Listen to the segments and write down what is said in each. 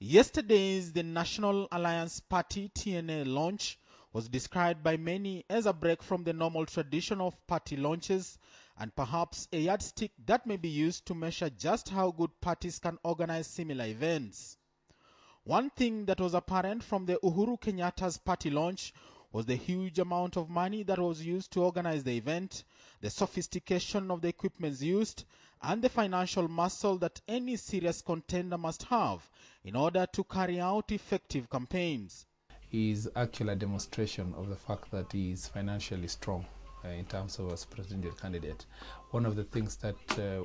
Yesterday's the National Alliance Party TNA launch was described by many as a break from the normal tradition of party launches and perhaps a yardstick that may be used to measure just how good parties can organize similar events. One thing that was apparent from the Uhuru Kenyatta's party launch was the huge amount of money that was used to organize the event, the sophistication of the equipment used, and the financial muscle that any serious contender must have in order to carry out effective campaigns. Is actually a demonstration of the fact that he is financially strong in terms of as presidential candidate. One of the things that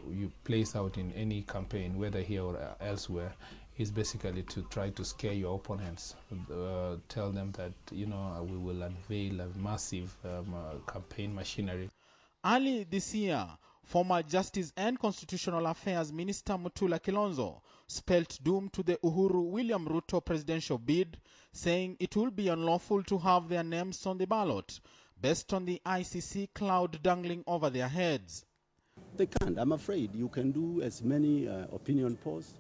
you place out in any campaign, whether here or elsewhere, is basically to try to scare your opponents. Tell them that, we will unveil a massive campaign machinery. Early this year, former Justice and Constitutional Affairs Minister Mutula Kalonzo spelt doom to the Uhuru William Ruto presidential bid, saying it will be unlawful to have their names on the ballot based on the ICC cloud dangling over their heads. They can't. I'm afraid you can do as many opinion polls.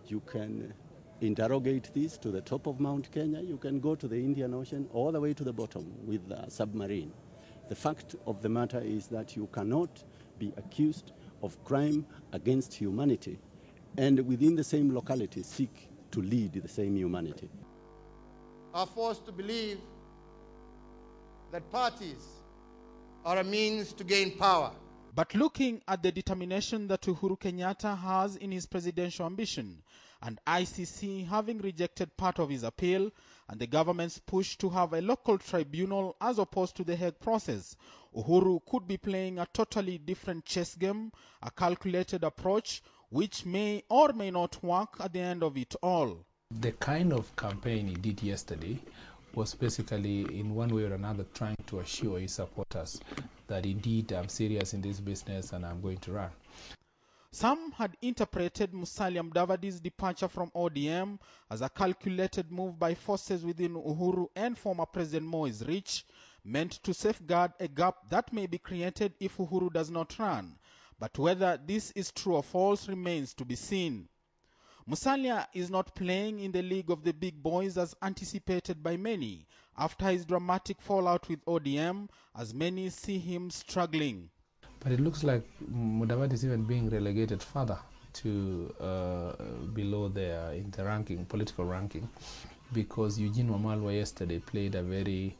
You can interrogate this to the top of Mount Kenya. You can go to the Indian Ocean all the way to the bottom with a submarine. The fact of the matter is that you cannot be accused of crime against humanity and within the same locality seek to lead the same humanity. Are forced to believe that parties are a means to gain power. But looking at the determination that Uhuru Kenyatta has in his presidential ambition, and ICC having rejected part of his appeal, and the government's push to have a local tribunal as opposed to the Hague process, Uhuru could be playing a totally different chess game, a calculated approach, which may or may not work at the end of it all. The kind of campaign he did yesterday was basically, in one way or another, trying to assure his supporters that indeed I'm serious in this business and I'm going to run. Some had interpreted Musalia Mudavadi's departure from ODM as a calculated move by forces within Uhuru and former President Moi's reach, meant to safeguard a gap that may be created if Uhuru does not run. But whether this is true or false remains to be seen. Musalia is not playing in the league of the big boys as anticipated by many after his dramatic fallout with ODM, as many see him struggling. But it looks like Mudavadi is even being relegated further to below there in the ranking, political ranking, because Eugene Wamalwa yesterday played a very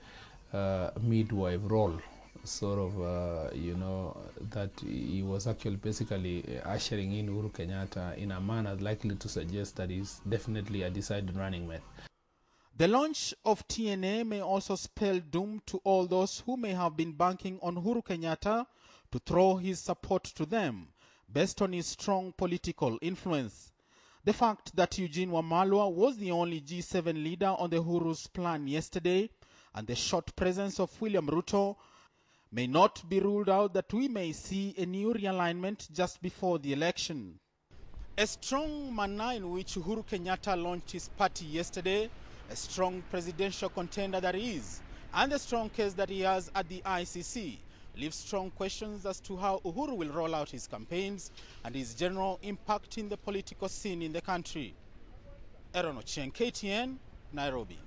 midwife role, sort of, that he was actually basically ushering in Uhuru Kenyatta in a manner likely to suggest that he's definitely a decided running mate. The launch of TNA may also spell doom to all those who may have been banking on Uhuru Kenyatta to throw his support to them based on his strong political influence. The fact that Eugene Wamalwa was the only G7 leader on the Uhuru's plan yesterday, and the short presence of William Ruto, may not be ruled out that we may see a new realignment just before the election. A strong manner in which Uhuru Kenyatta launched his party yesterday, a strong presidential contender that he is, and the strong case that he has at the ICC, leaves strong questions as to how Uhuru will roll out his campaigns and his general impact in the political scene in the country. Aaron Ochieng, KTN, Nairobi.